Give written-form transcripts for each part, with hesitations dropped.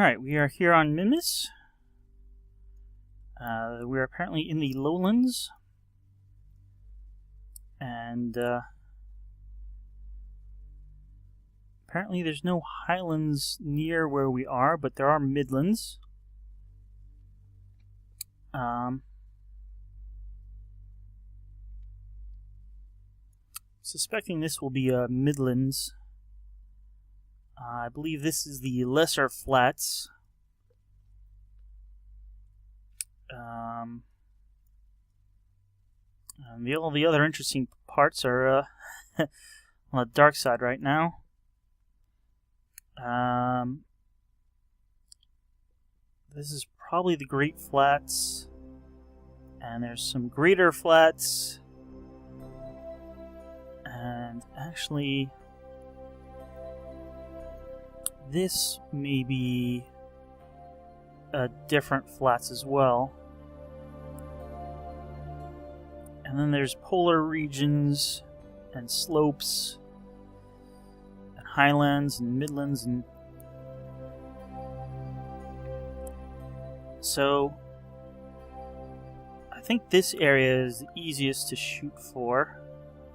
Alright, we are here on Minmus. We are apparently in the lowlands. And apparently there's no highlands near where we are, but there are midlands. Suspecting this will be midlands. I believe this is the lesser flats. And all the other interesting parts are on the dark side right now. This is probably the Great Flats, and there's some greater flats, and actually this may be different flats as well. And then there's polar regions and slopes and highlands and midlands, and so I think this area is the easiest to shoot for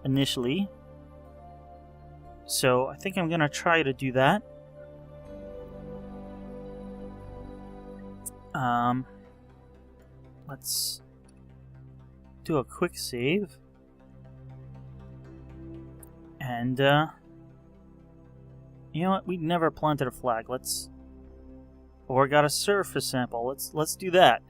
initially. So I think I'm gonna try to do that. Let's do a quick save. And, you know what? We never planted a flag. Or got a surface sample. Let's do that.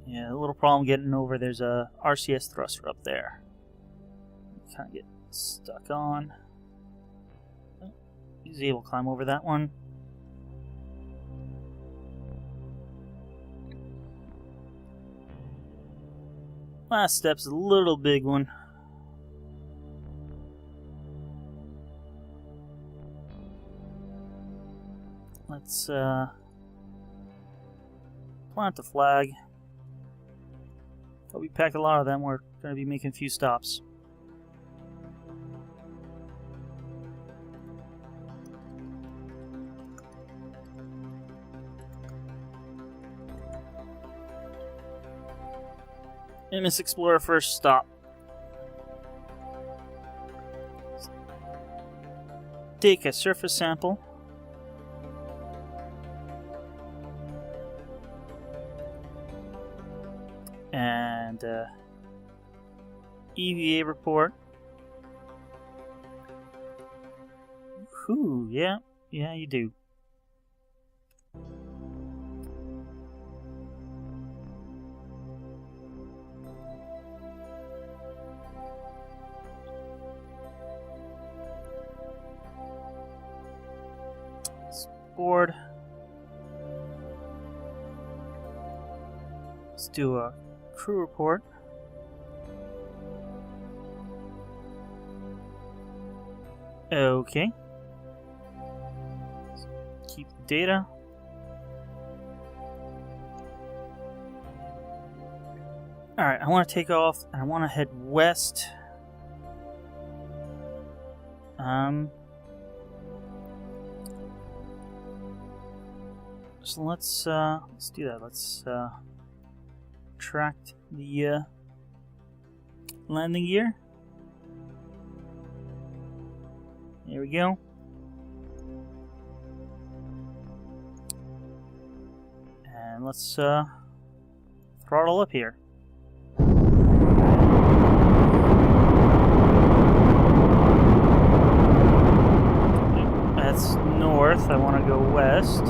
Yeah, a little problem getting over. There's a RCS thruster up there. Kind of get stuck on. Oh, he's able to climb over that one. Last step's a little big one. Let's plant the flag. We packed a lot of them. We're going to be making a few stops. Minmus Explorer first stop. Take a surface sample. And EVA report. Whew, yeah, you do. Board. Let's do a crew report. Okay. Keep the data. Alright, I want to take off and I want to head west. So let's do that. Let's tract the landing gear. There we go. And let's throttle up here. That's north. I want to go west.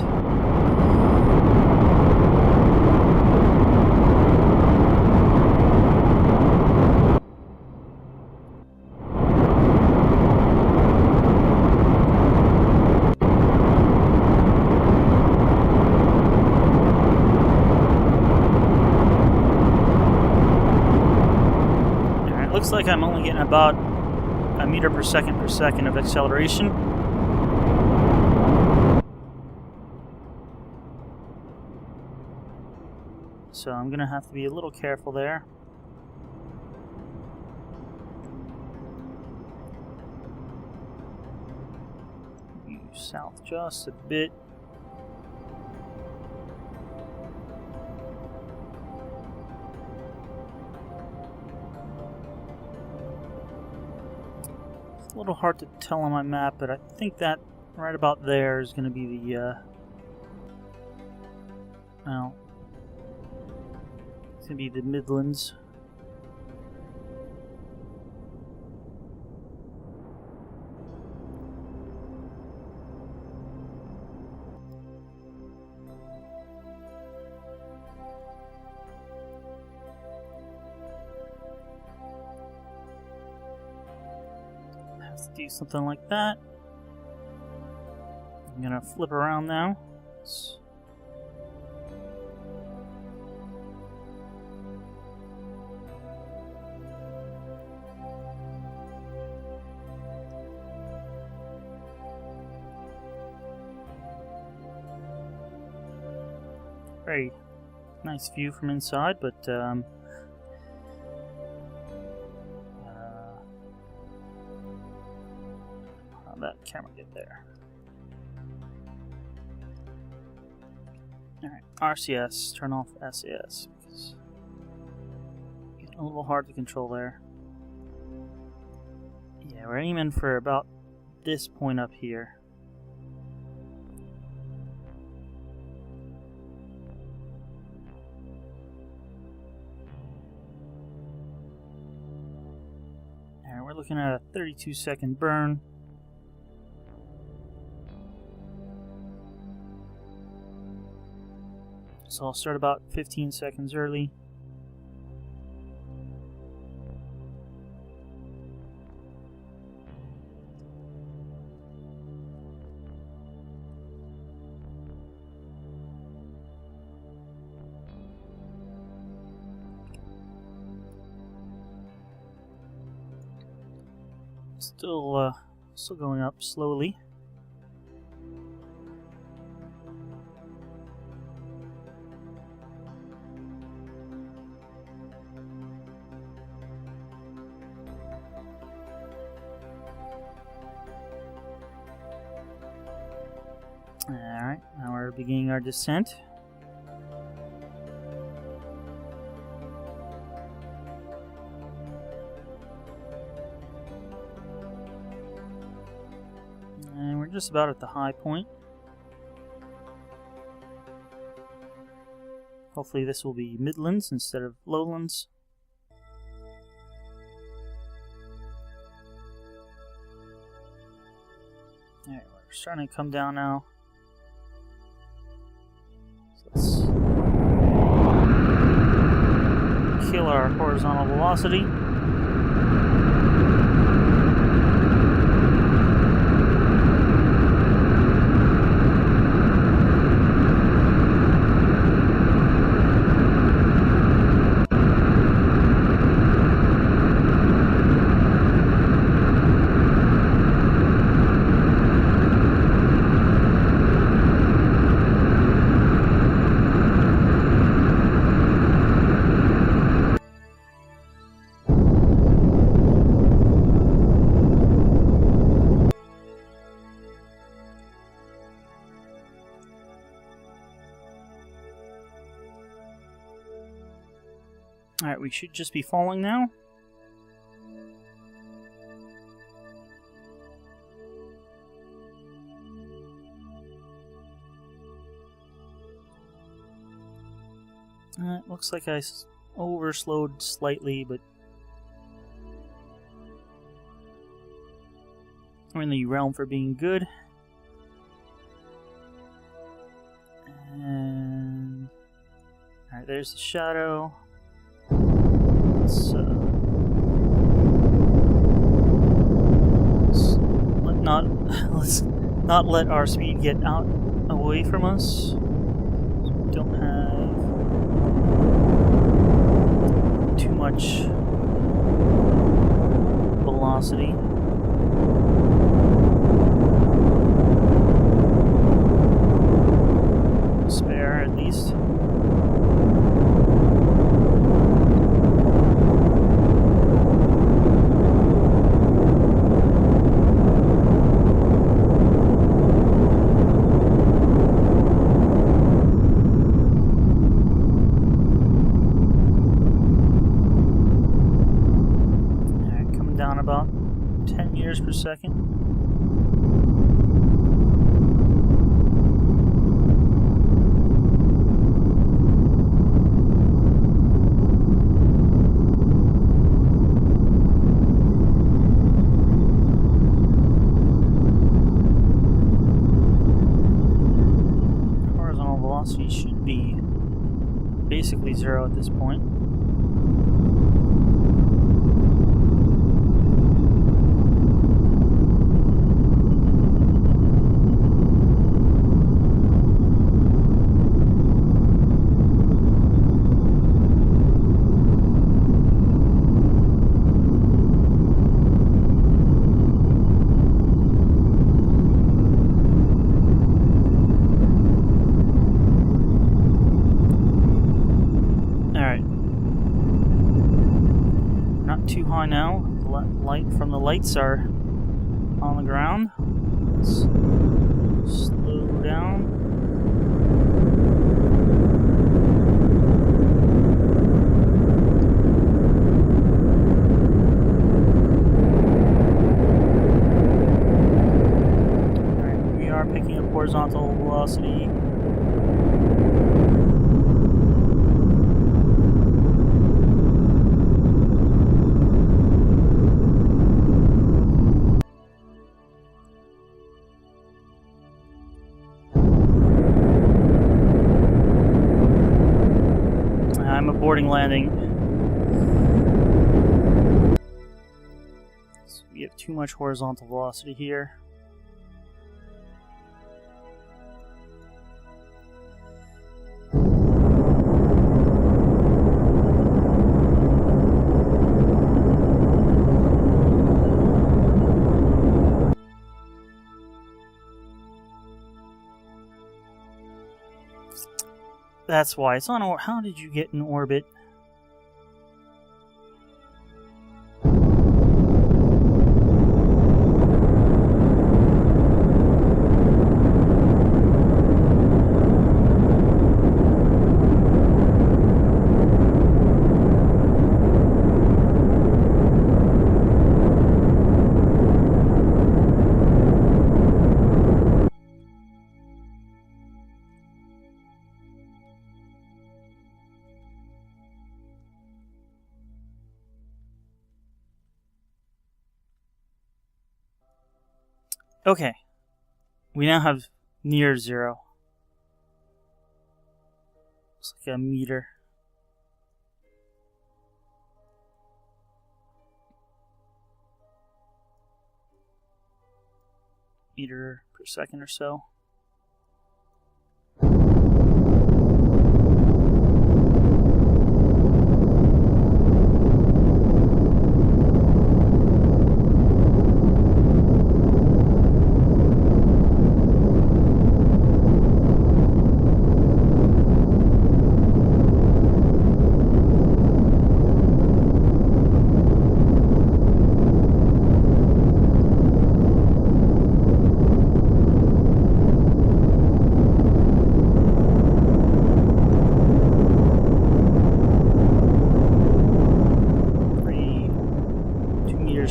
Looks like I'm only getting about a meter per second of acceleration. so I'm gonna have to be a little careful there. South just a bit. It's a little hard to tell on my map, but I think that right about there is going to be the well, it's going to be the Midlands. Do something like that. I'm gonna flip around now. Very nice view from inside, but that camera get there. Alright, RCS, turn off SAS, because it's getting a little hard to control there. Yeah, we're aiming for about this point up here. Alright, we're looking at a 32-second burn. So I'll start about 15 seconds early. Still going up slowly. Alright, now we're beginning our descent. And we're just about at the high point. Hopefully this will be Midlands instead of Lowlands. Alright, we're starting to come down now. Let's kill our horizontal velocity. Alright, we should just be falling now. It looks like I overslowed slightly, but we're in the realm for being good. And alright, there's the shadow. Let's not let our speed get out away from us. So we don't have too much velocity. Spare at least. meters per second. Horizontal velocity should be basically zero at this point. Too high now. Light from the lights are on the ground. Let's slow down. Alright, we are picking up horizontal velocity. I'm aborting landing. So we have too much horizontal velocity here. That's why it's on orbit. How did you get in orbit? Okay, we now have near zero. Looks like a meter. Meter per second or so.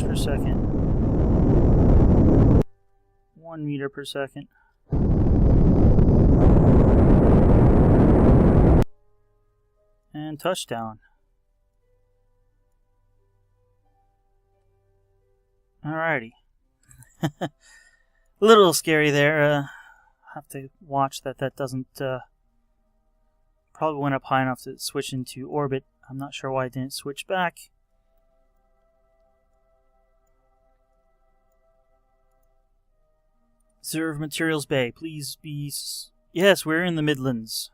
Per second. 1 meter per second. And touchdown. Alrighty. A little scary there. Have to watch that doesn't probably went up high enough to switch into orbit. I'm not sure why it didn't switch back. Observe materials bay. Please be... Yes, we're in the Midlands.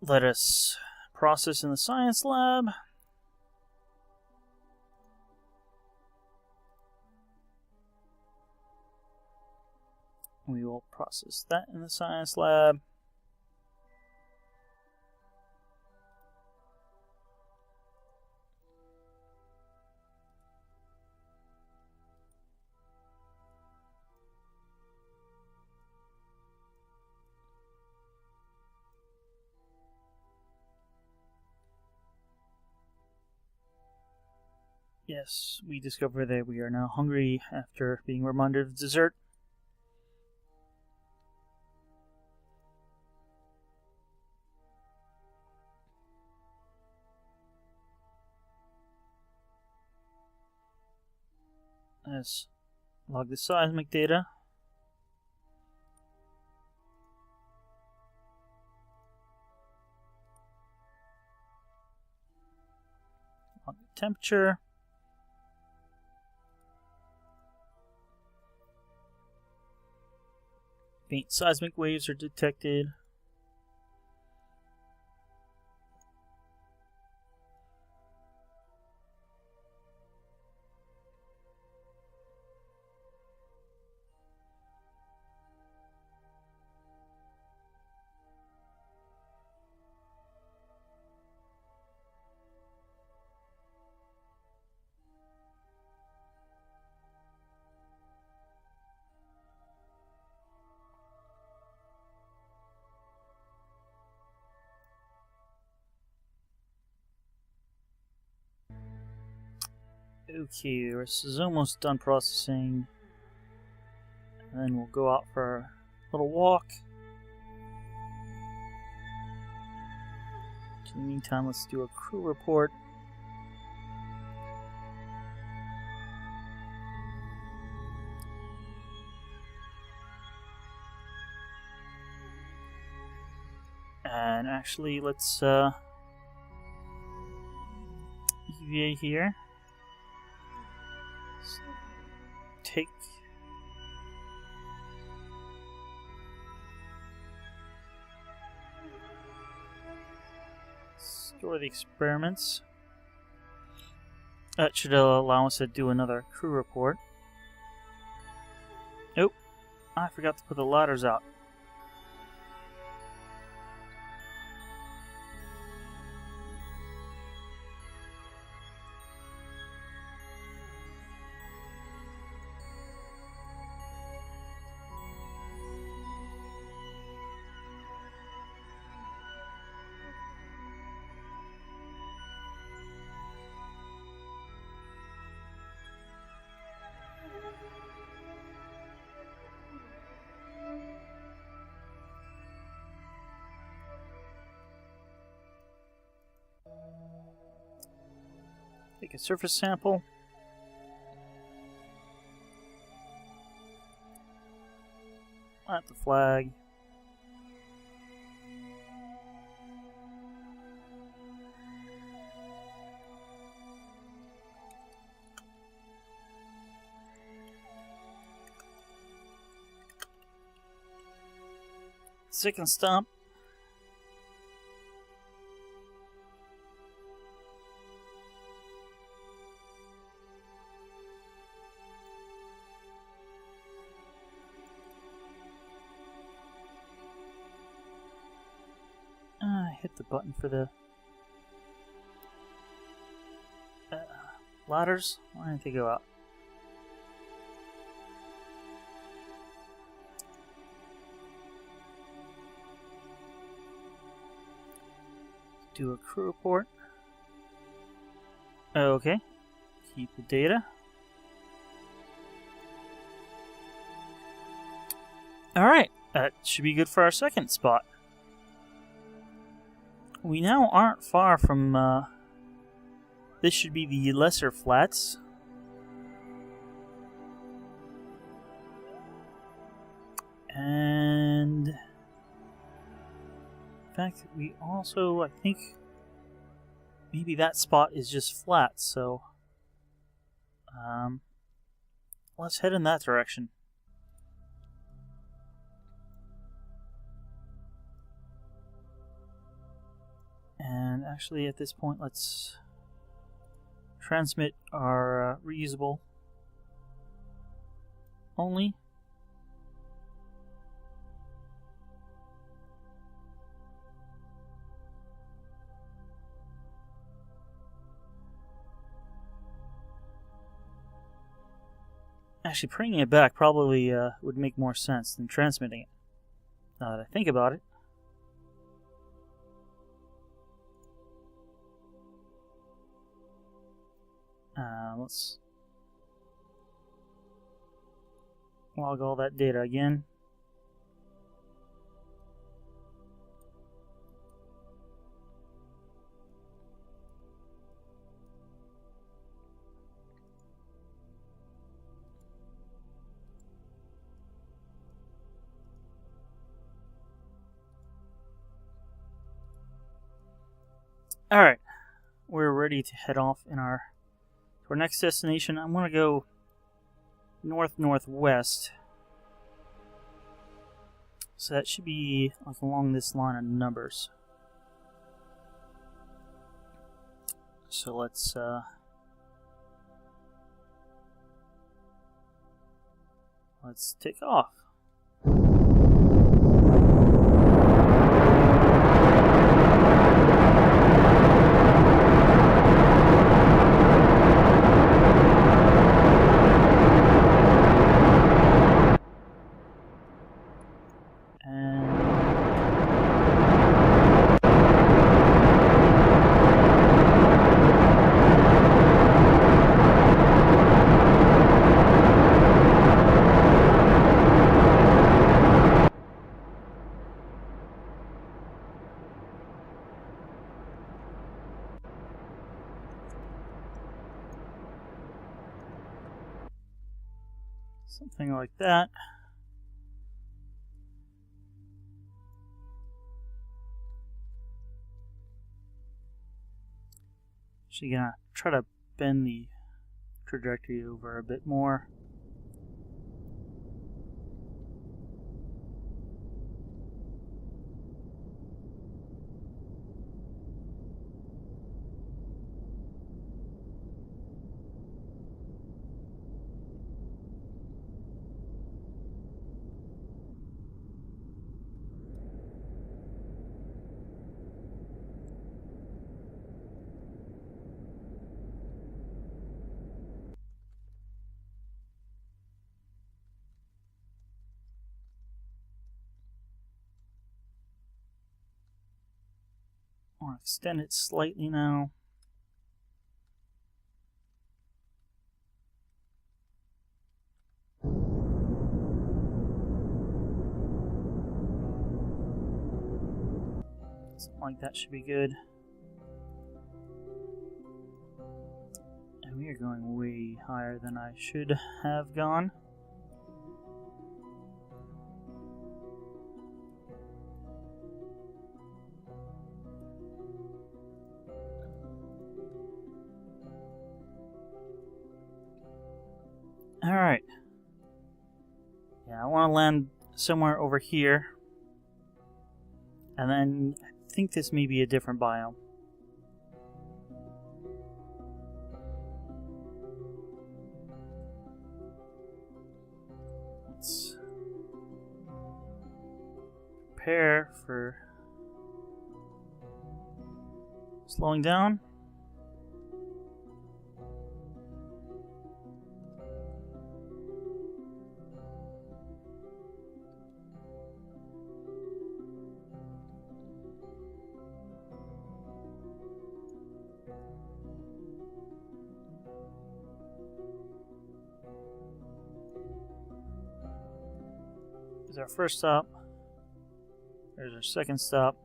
Let us process in the science lab. We will process that in the science lab. Yes, we discover that we are now hungry after being reminded of dessert. Let's log the seismic data. Log the temperature. Faint seismic waves are detected. Okay, this is almost done processing. And then we'll go out for a little walk. In the meantime, let's do a crew report. And actually, let's EVA here. Let's take store the experiments. That should allow us to do another crew report. Nope, I forgot to put the ladders out. Take a surface sample. Plant the flag. Second stump. Hit the button for the ladders. Why didn't they go out? Do a crew report. Okay. Keep the data. Alright, that should be good for our second spot. We now aren't far from, this should be the lesser flats. And in fact, we also, I think, maybe that spot is just flat, so let's head in that direction. And actually, at this point, let's transmit our reusable only. Actually, bringing it back probably would make more sense than transmitting it, now that I think about it. Let's log all that data again. Alright, we're ready to head off to our next destination. I'm going to go north-northwest. So that should be like along this line of numbers. So let's take off. Something like that. Actually gonna try to bend the trajectory over a bit more. I'll extend it slightly now. Something like that should be good. And we are going way higher than I should have gone. Alright. Yeah, I want to land somewhere over here. And then I think this may be a different biome. Let's prepare for slowing down. There's our first stop. There's our second stop.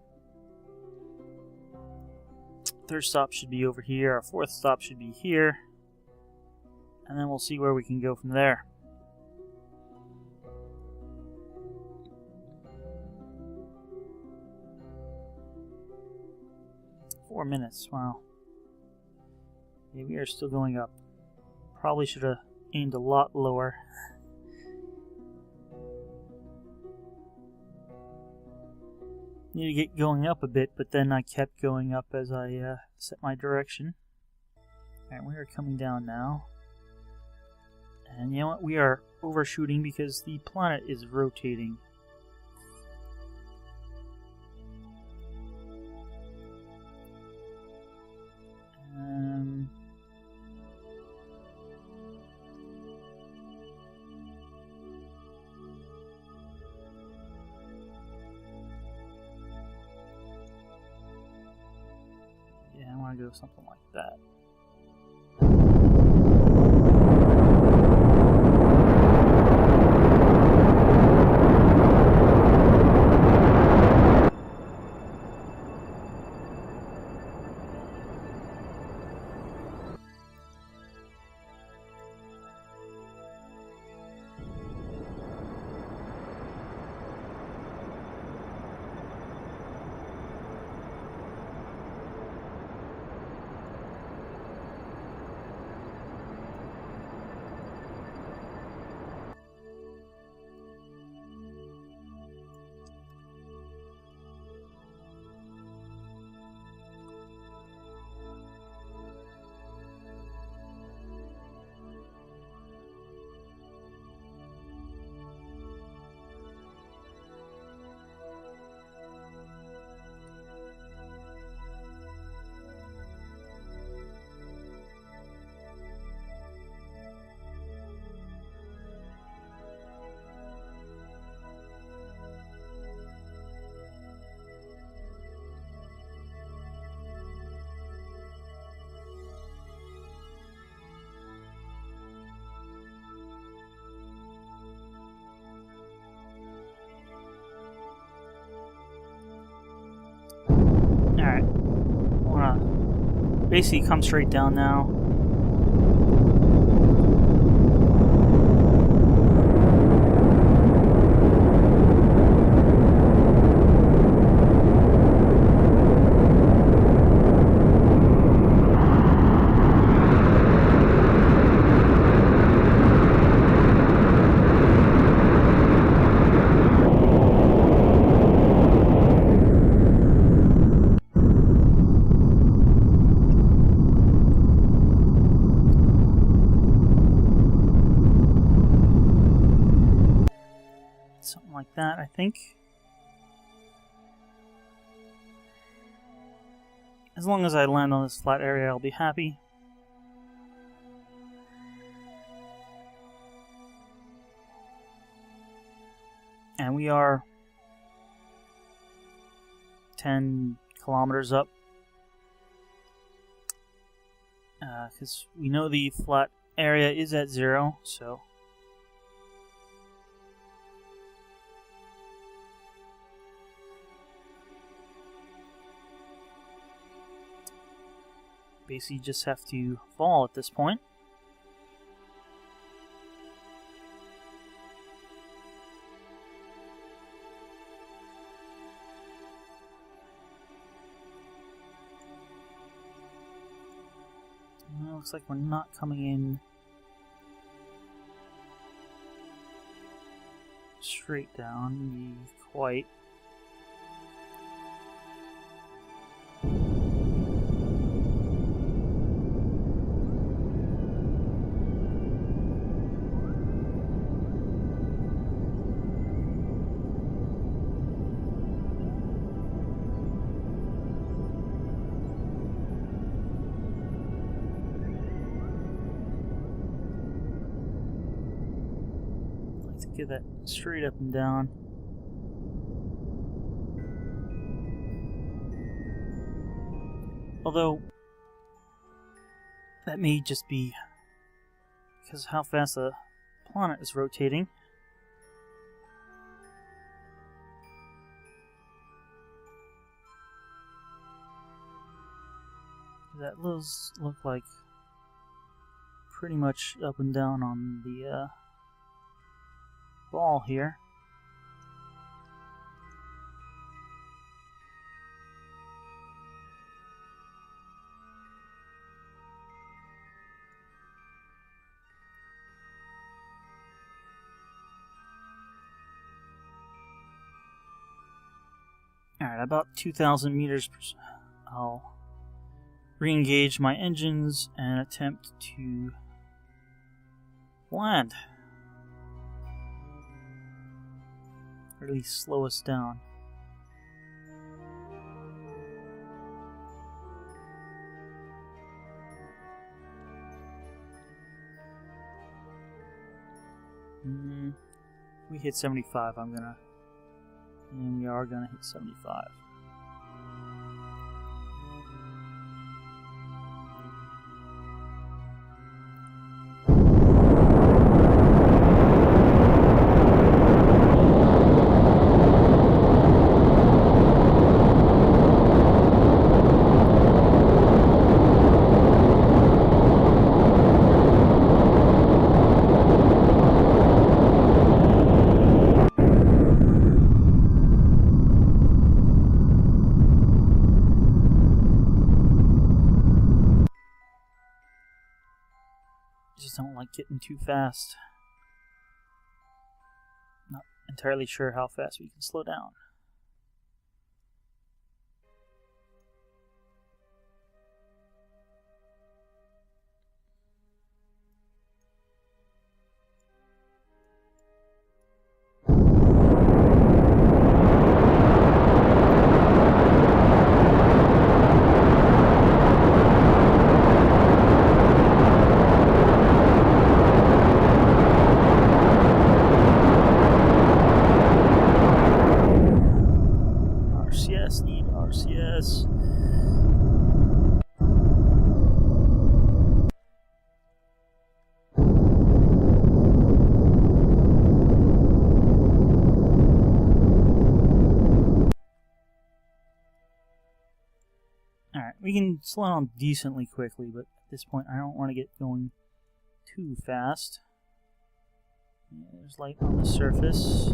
Third stop should be over here. Our fourth stop should be here. And then we'll see where we can go from there. Four minutes, wow. Yeah, we are still going up. Probably should have aimed a lot lower. Need to get going up a bit, but then I kept going up as I set my direction. Alright, we are coming down now. And you know what? We are overshooting because the planet is rotating. Yeah, I want to go something like that. Alright. Wanna basically come straight down now. Something like that, I think. As long as I land on this flat area, I'll be happy. And we are 10 kilometers up. Because we know the flat area is at 0, so... basically just have to fall at this point. Well, looks like we're not coming in straight down quite. Get that straight up and down. Although that may just be because of how fast the planet is rotating. That does look like pretty much up and down on the ball here. Alright, about 2,000 meters per second. I'll re-engage my engines and attempt to land. Or at least slow us down. If we hit 75, and we are gonna hit 75. Just don't like getting too fast. Not entirely sure how fast we can slow down. We can slow down decently quickly, but at this point I don't want to get going too fast. Yeah, there's light on the surface.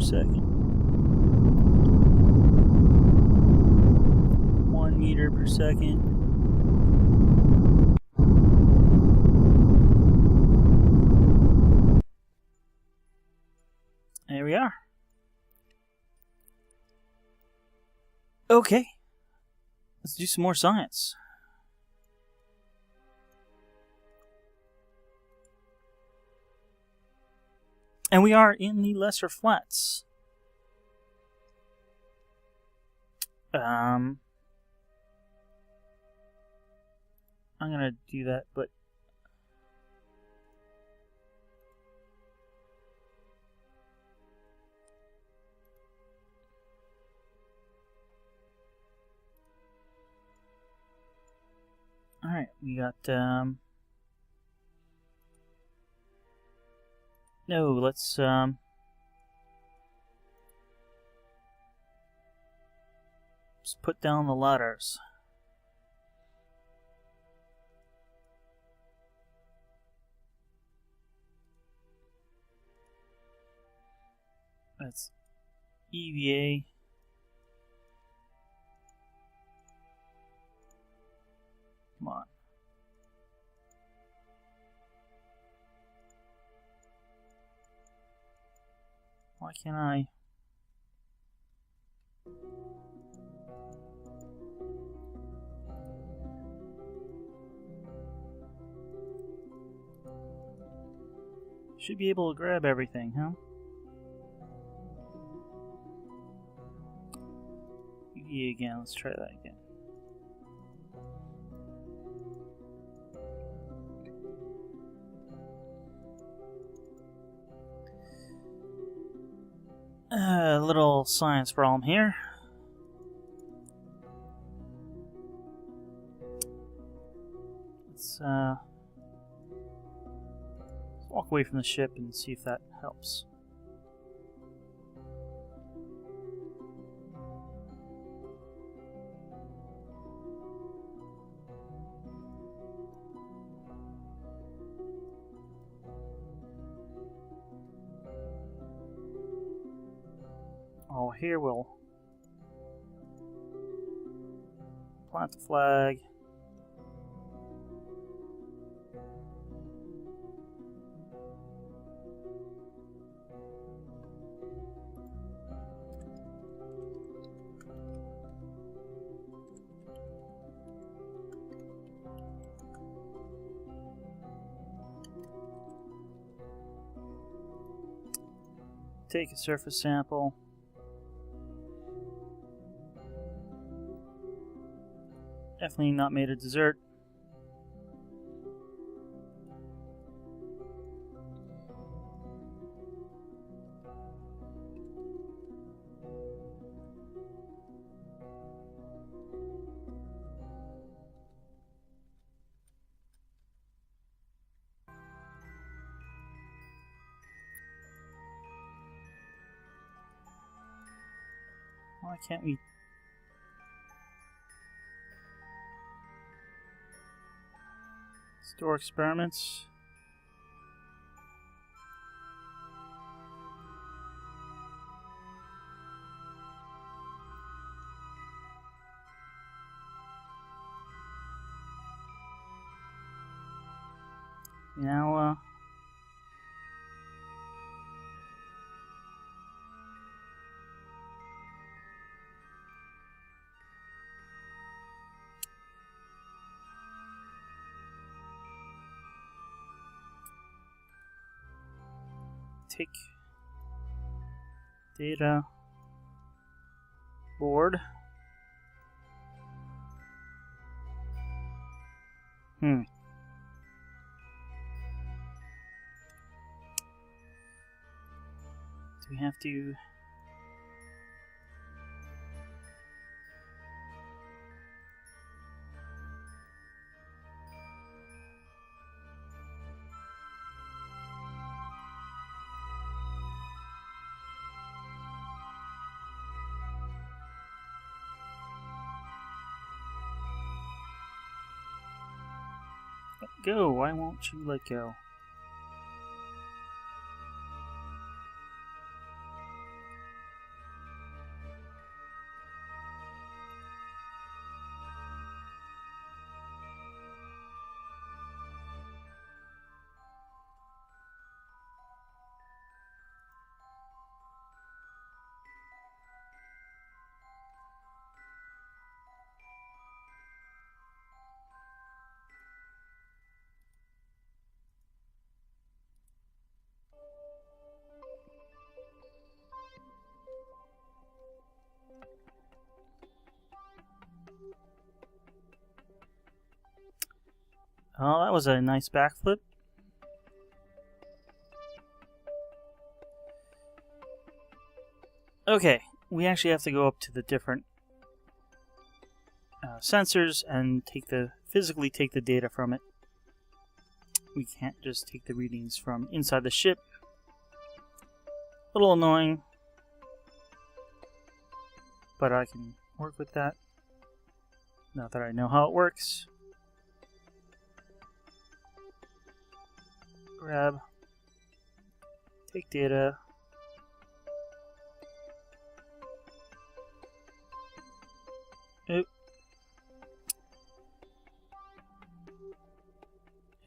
Second. 1 meter per second. There we are. Okay. Let's do some more science. And we are in the lesser flats. I'm gonna do that, but alright, we got no, let's put down the ladders. That's EVA. Come on. Why can't I? Should be able to grab everything, huh? EVA again, let's try that again. A little science problem here. Let's walk away from the ship and see if that helps. Oh, here we'll plant the flag. Take a surface sample. Definitely not made of dessert. Why can't we? Store experiments. Now, take data board. Do we have to... Let go. Why won't you let go? Oh, that was a nice backflip. Okay, we actually have to go up to the different sensors and physically take the data from it. We can't just take the readings from inside the ship. A little annoying, but I can work with that now that I know how it works. Grab, take data, oop.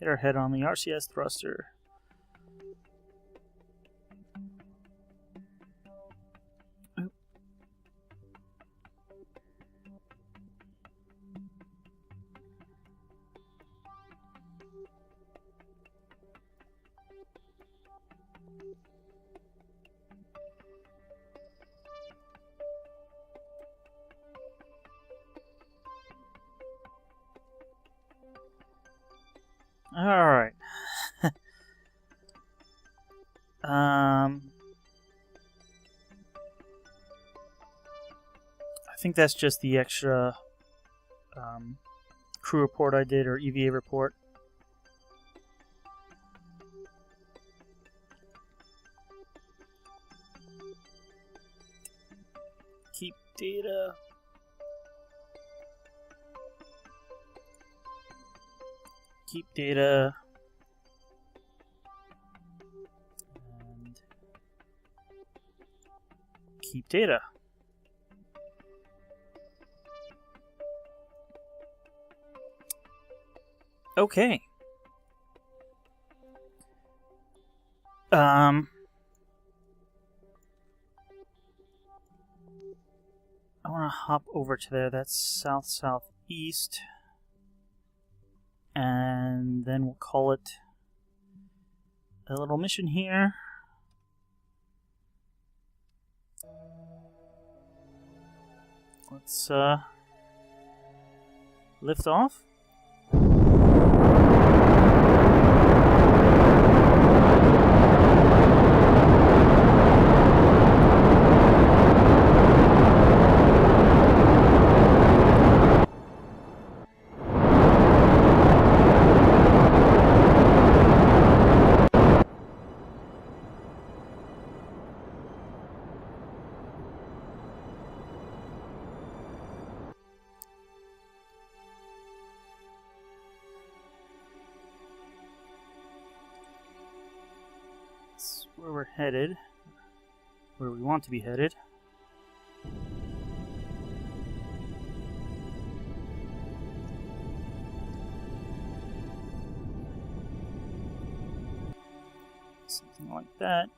Hit our head on the RCS thruster. Oop. All right. I think that's just the extra crew report I did, or EVA report. Keep data. Keep data. And keep data. Okay. I want to hop over to there. That's south-southeast. And then we'll call it a little mission here. Let's lift off. Where we're headed, where we want to be headed. Something like that.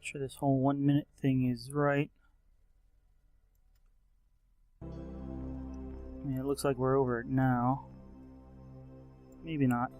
Sure this whole 1 minute thing is right. I mean, it looks like we're over it now. Maybe not.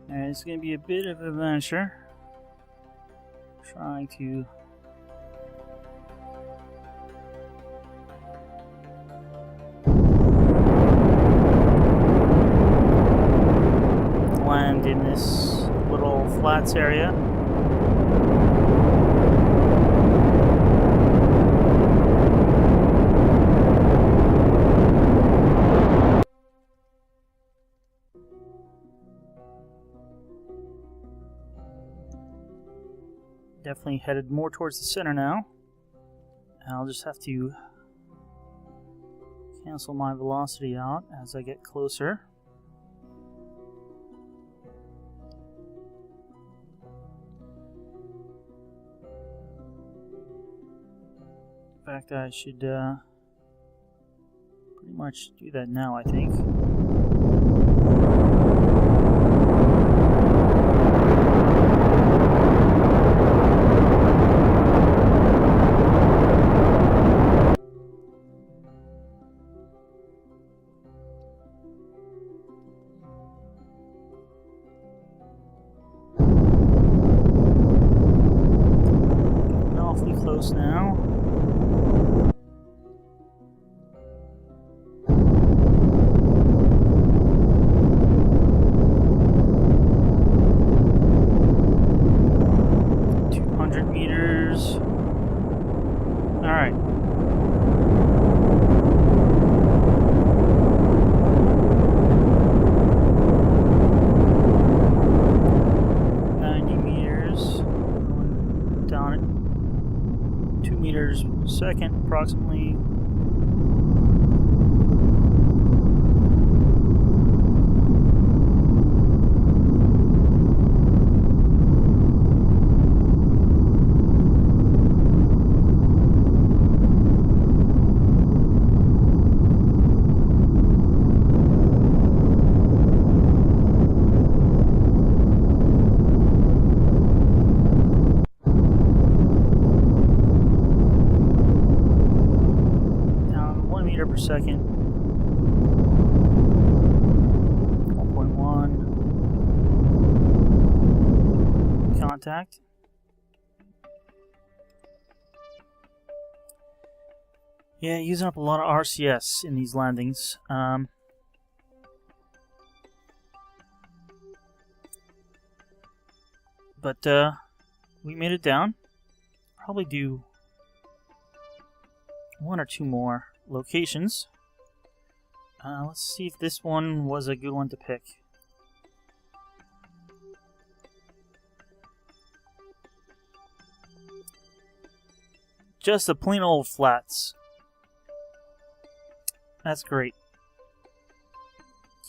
Alright, it's going to be a bit of an adventure. Trying to land in this little flats area. Definitely headed more towards the center now. I'll just have to cancel my velocity out as I get closer. In fact, I should pretty much do that now, I think. Close now. Meters. All right. Down at 2 meters per second, approximately. Per second. 1.1. Contact. Yeah, using up a lot of RCS in these landings. But we made it down. Probably do 1 or 2 more locations. Let's see if this one was a good one to pick. Just a plain old flats. That's great.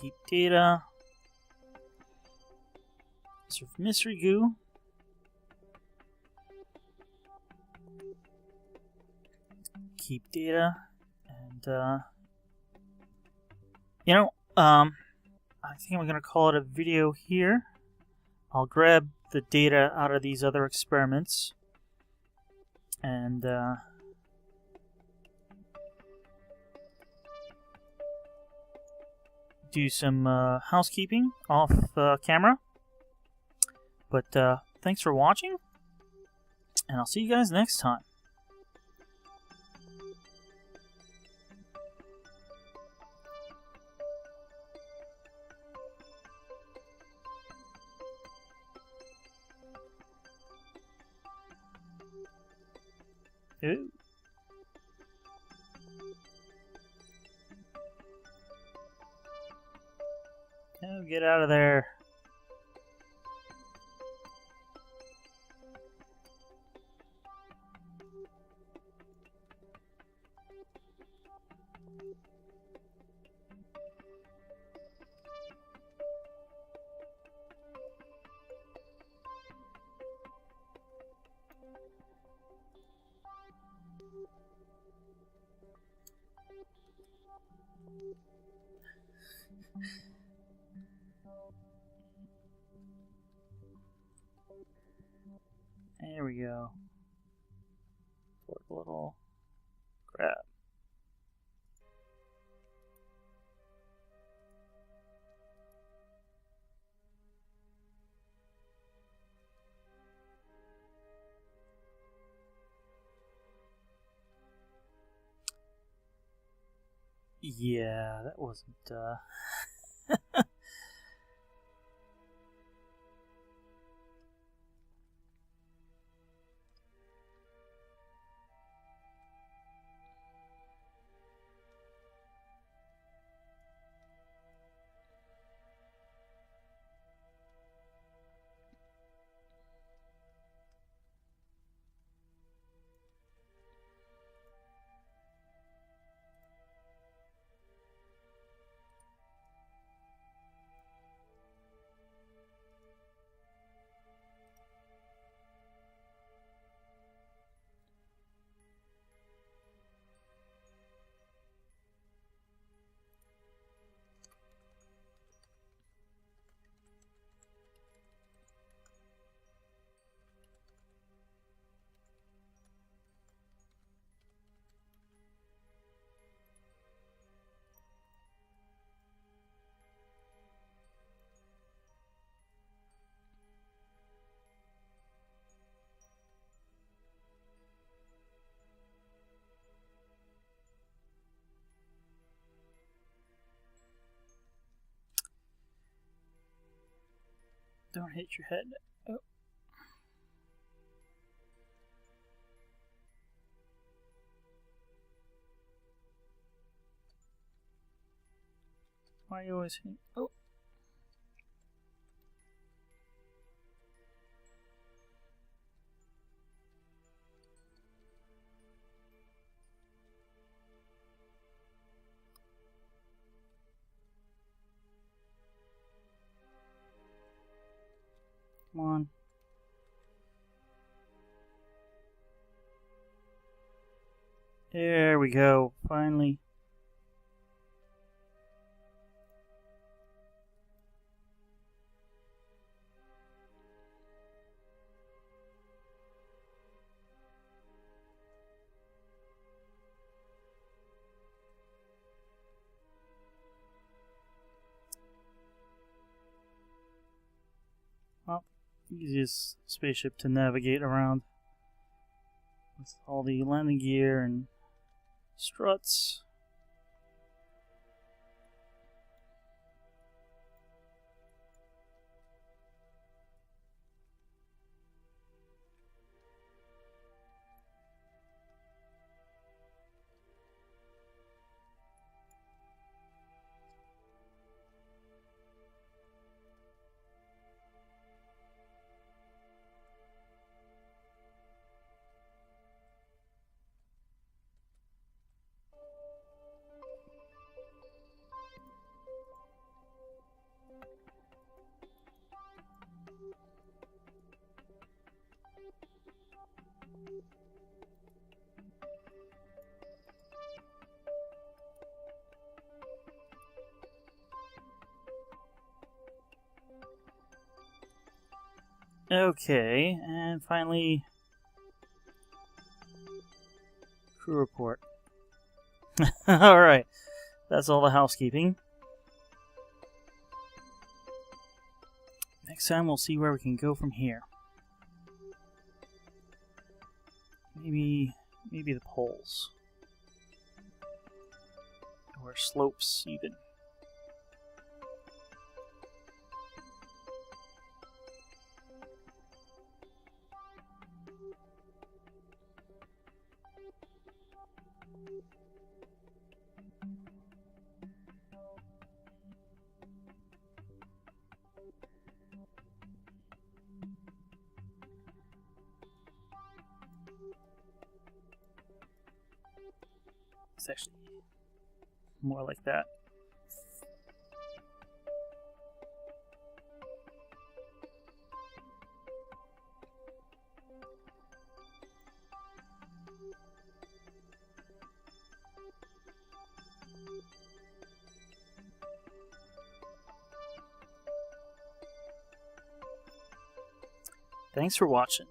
Keep data. Serve mystery goo. Keep data. And, you know, I think I'm going to call it a video here. I'll grab the data out of these other experiments. And, do some housekeeping off camera. But thanks for watching, and I'll see you guys next time. Ooh. Oh, get out of there. There we go. For a little grab. Yeah, that wasn't, don't hit your head. Oh. Why are you always hitting? Oh. Come on. There we go. Finally. Well, easiest spaceship to navigate around with all the landing gear and struts. Okay, and finally, crew report. Alright, that's all the housekeeping. Next time we'll see where we can go from here. Maybe the poles. Or slopes, even. It's actually more like that. Thanks for watching.